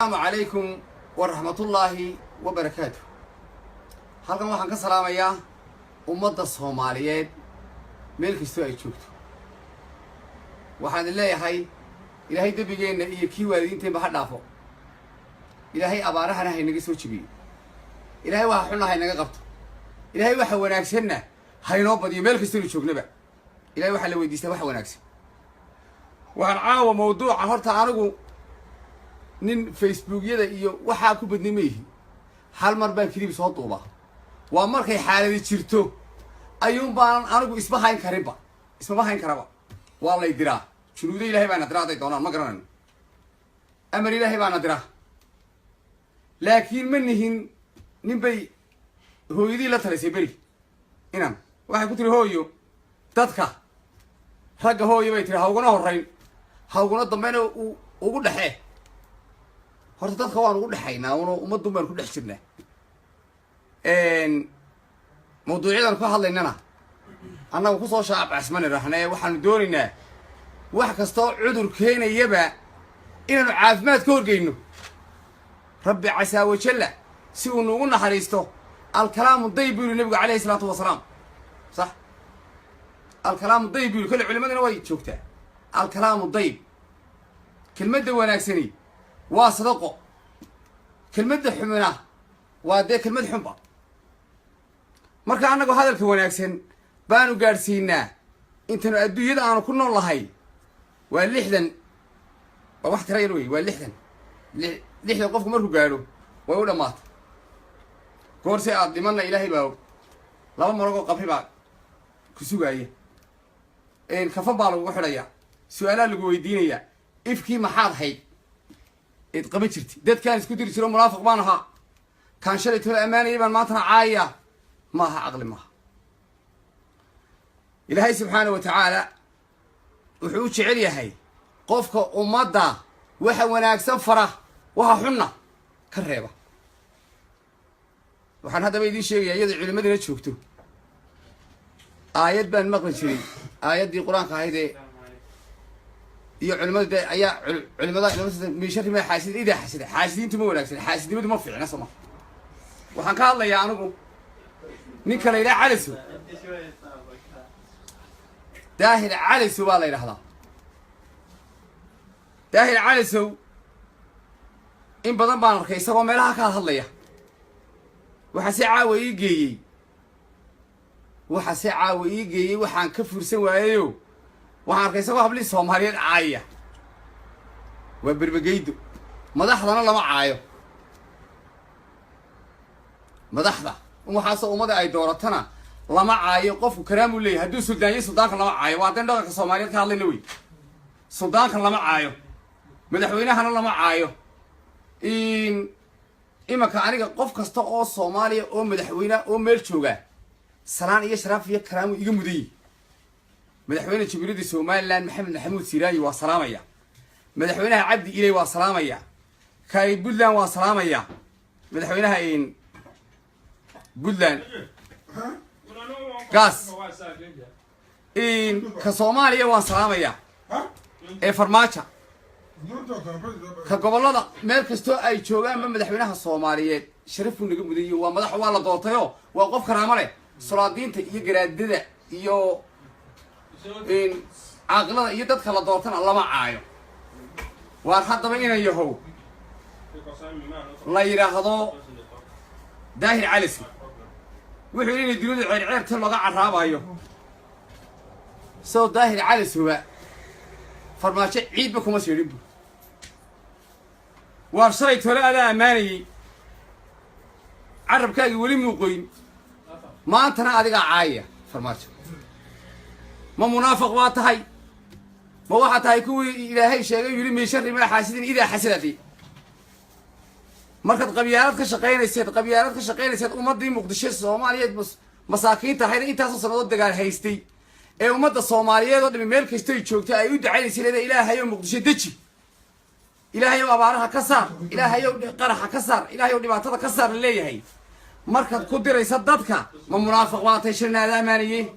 السلام عليكم ورحمة الله وبركاته. halkan waxaan ka salaamayaa ummadda Soomaaliyeed meel kasta ay joogto. waxaan leeyahay Ilaahay dabigeena iyo kii waalidiinteena ha dhaafo. Ilaahay abaarahana ha inaga soo jibiyo. Ilaahay waxa xun ah inaga qabto. Ilaahay waxa wanaagsanna ha inoo badiyo meel kasta oo joognaba. Ilaahay waxa la weydiistay waxa wanaagsan. waxaan caawa mawduuca horta anigu nin Facebook yada iyo waxa ku badnimayhi hal mar baan kaliib soo duuba waa markay xaaladi jirto ayuun baan anigu isba hayn karaba waa la diraa junuuda Ilaahay baan adraaday doonaan ma garanayno amar Ilaahay baan adraa laakiin manihin nin bay hooyadii la talisay bari inaan waxa ku tiri hooyo dadka ragga hooyo bay tiri hawguna horeyn hawguna dambeena ugu dhaxee horta dadka waan ugu dhaxaynaa oo ummaddu baan ku dhex jirnaa mawduucyadan ka hadlaynana annagu ku soo shaab asman rahnaa waxaan doonaynaa wax kasta oo cudur keenayaba inaanu caafimaad ka horgeyno rabbi casaa wajalla si uu nagu naxariisto alkalaamu dayb uu nabiga calayhi salaatu wasalaam sax alkalaamu dayb uu kale culimadana way joogtaa alkalaamu dayb kelmadda wanaagsani waa sadaqo kelmadda xumina waa dee kelmad xunba marka annagu hadalka wanaagsan baanu gaadhsiinaa intanu adduunyada aanu ku nool lahay waa 60 waa wax tira yar wey waa 60 qofku markuu gaadho way u dhammaatay goorse aad dhimanna Ilaahay baa laba maragoo qabri baa ku sugaya kafan baa lagu xidhayaa su'aalaha lagu weydiinayaa ifkii maxaad hayd إد قبل شرتي ده كان سكوتر يصيرون منافق بانها كان شريت الأمانة يبان ما تنا عاية ماها عقل ماها إلهي سبحانه وتعالى وحوش عليا هاي قفك ومضى وحا وناك سفرة وها حنة كريبة وحن هذا بيدي شيء يدعي المدينة شوفتو آيات بان مقبل شري آيات دي القرآن كهيدي iyo culimada ayaa culimada meeshii ma xaasid ida xaasidiintu ma wanaagsan xaasidnimadu ma fiicna sama waxaan ka hadlayaa anigu nin kale ila caliso daahir caliso baa la yiraahdaa daahir caliso in badan baan arkay isagoo meelaha ka hadlaya waxa si caawa ii geeyay waxaan ka fursan waayeyo waxaan arkay isagoo habli Soomaaliyeed caaya waa berbegeydo madaxdana lama caayo madaxda waxa soo umada ay dooratana lama caayo qofku karaamu leeyahay haduu suldaanka lama caayo waa dan dhaqanka Soomaaliyeed ka hadlayna way suldaanka lama caayo madaxweynahana lama caayo imaka aniga qof kasta oo Soomaaliya oo madaxweyne oo meel jooga salaan iyo sharaf iyo karaamu iga muday madaxweyne Jamhuuriyadda Soomaaliland Maxamed Maxamuud Siiraayi waa salaamaya madaxweynaha Cabdi Ilay waa salaamaya kay Buntland waa salaamaya madaxweynaha Buntland gas ka Soomaaliya waa salaamaya farmaajo ka gobolada meel kasto ay joogaan madaxweynaha Soomaaliyeed sharaf uu naga muday waa madax waa la doortayo waa qof karaamo leh salaadiinta iyo garaadada iyo عقلنا يدك خلا دورتنا الله ما عايو وحتى بينا يهو الله يراهضو داهر علسي وحولين يدلون العرعير تلقى عرابا يو سو داهر علسي هو فرماشي عيد بكم مسيرين وارشريت ولا أنا أماني عرب كاقي ولي موقين ما أنتنا أدقى عاية فرماشي ما منافق واتهاي ما واحد هاي كوي إلهي شيء يقول من شر ما حاسدين إذا حسدتي مركز قبيلات كشقين السيد قبيلات كشقين السيد ومضي مقدشة الصومالية بس مساكين تحيل إنت أصلا صنادق دجال هيستي ومضى الصومالية ضد من ملك يستوي تشوكتا أيود عيني سيد إلهي يوم مقدشة دتشي إلهي يوم أبارها كسر إلهي يوم قرحها كسر إلهي يوم دبعتها كسر اللي هي مركز قدر يصدقك ما منافق واتهاي شرنا لا مانيه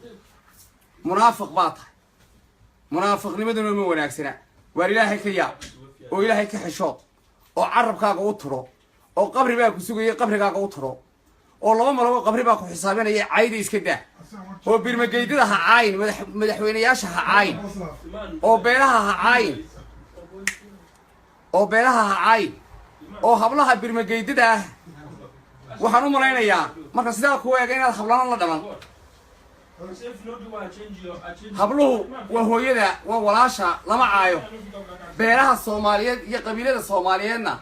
منافق باطل منافق لمدن المو وناكسنا والإلهي كياب وإلهي كحشوط oo carabkaaga u turo oo qabri baa ku sugaya qabrigaaga u turo oo laba malago qabri baa ku xisaabinaya cayda iska daa oo birmageydada ha caayin madaxweynayaasha ha caayin oo beelaha ha caayin oo beelaha ha caayin oo hablaha birmageydada ah waxaan u malaynayaa marka sidaa ku eega inaad hablana la dhalan habluhu waa hooyada waa walaasha lama caayo beelaha soomaaliyeed iyo qabiilada soomaaliyeedna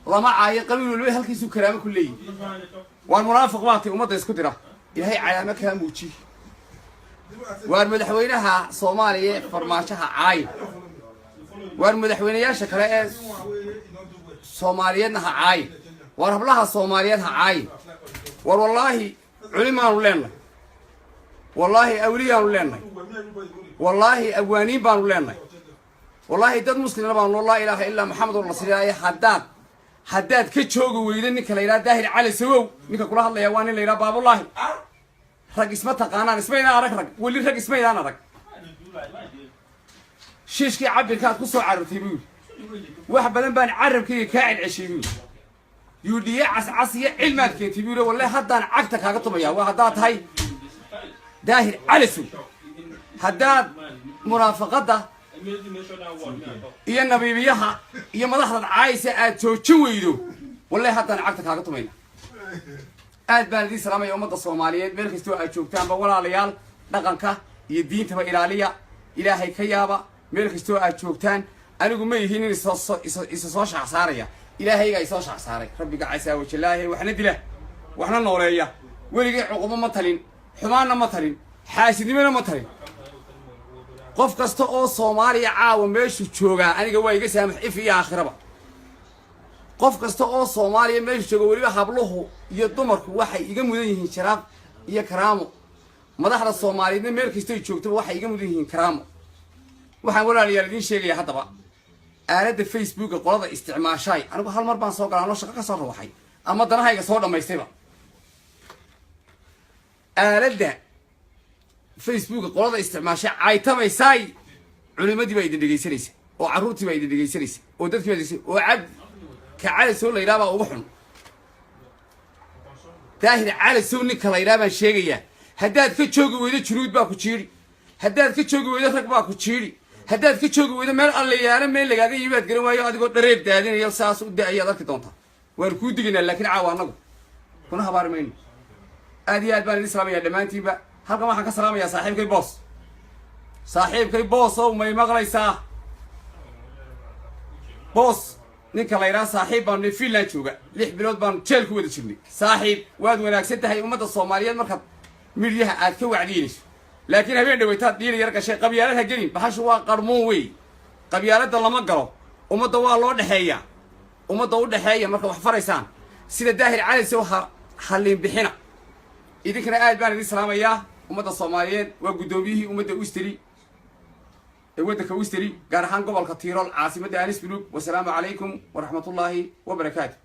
lama caayo qabiil walba halkiisu karaamo ku leeyihi waan munaafiq baatay ummadda isku dira ilaahay calaamo kaa muuji waan madaxweynaha soomaaliya farmaajaha caayin waan madaxweynayaasha kale ee soomaaliyeedna ha caayin war hablaha soomaaliyeed ha caayin war wallaahi culimaanu leenahay wallaahi awliyaanu leenahay wallaahi abwaaniin baanu leenahay wallaahi dad muslimna baanu laa ilaaha illaa maxamedun rasuulullaahi haddaad ka joogi weyda ninka la yidhaha daahir cali sawow ninka kula hadlaya waa nin la yidhaha baabullaahi rag isma taqaanaan ismaydaan arag weli rag ismaydaan arag shiishkii cabirkaad ku soo carurtay buu yidhi wax badan baan carabkayga kaa celceshay buu yidhi yuudhiye cascas iyo cilmaad keentay buu yidhi wallahi haddaan cagta kaaga tumaya waa haddaad tahay daahir cali sawow haddaad munaafaqadda iyo nabiibiyaha iyo madaxda caayisa aad joojin weydo wallahi haddaan cagta kaaga tumayna aad baan idiin salaamaya ummadda soomaaliyeed meel kastoo aad joogtaanba walaalayaal dhaqanka iyo diintaba ilaaliya ilaahay ka yaaba meel kastoo aad joogtaan anigu ma yihiin in isa soo shaac saaraya ilaahaygaa isoo shaac saaray rabbiga casaa wajalaahi waxna dila waxna nooleeya weligay cuqubo ma talin xumaanna ma talin xaasidnimona ma talin qof kasta oo soomaaliya caawa meeshuu joogaa aniga waa iga saamax if iyo aakhiraba qof kasta oo soomaaliya meeshuu jooga weliba habluhu iyo dumarku waxay iga mudan yihiin sharaaf iyo karaamo madaxda soomaaliyeedna meel kastay joogtaba waxay iga mudan yihiin karaamo waxaan walaalayaal idiin sheegaya haddaba aaladda facebooka qolada isticmaashaay anigu hal mar baan soo galaa anoo shaqo ka soo rawaxay ama danahayga soo dhammaystayba aaladda facebooka qolada isticmaashay caytamaysaay culimadii baa idin dhegaysanaysa oo carruurtii baa idin dhegaysanaysa oo dadkii baa dhegaysanaysa oo cabd ka calasow la yidhaha baa uga xun daahir calasow ninka la yidhaha baan sheegayaa haddaad ka joogi weydo junuud baa ku jiidhi haddaad ka joogi weydo rag baa ku jiidhi haddaad ka joogi weydo meel allayaalo meel lagaaga yimaad garan waayo adigoo dhareer daadinayo saas u da-ayaad arki doontaa waanu kuu digaynaa laakiin caawa annagu kuna habaari mayno aad iyo aad baan idin salaamayaa dhammaantiinba halkan waxaan ka salaamayaa saaxiibkay boos ow may maqlaysaa boos ninka la yidhaha saaxiib baanu finland jooga 6 bilood baanu jeel ku wada jirnay saaxiib waad wanaagsan tahay ummadda soomaaliyeed markaad midyaha aad ka wacdiinayso laakiin habeen dhaweytaad dhiiri yar gashay qabyaalad ha gelin bahashu waa qarmoon wey qabyaaladda lama galo ummadda waa loo dhexeeyaa ummadda u dhexeeya marka wax faraysaan sida daahir cali sow halliin bixina idinkana aad baan idin salaamayaa ummadda soomaaliyeed waa guddoomiyihii ummadda usteri ee waddanka usteri gaar ahaan gobolka tiirol caasimadda anisbilug wasalaamu calaykum waraxmatullaahi wabarakaatu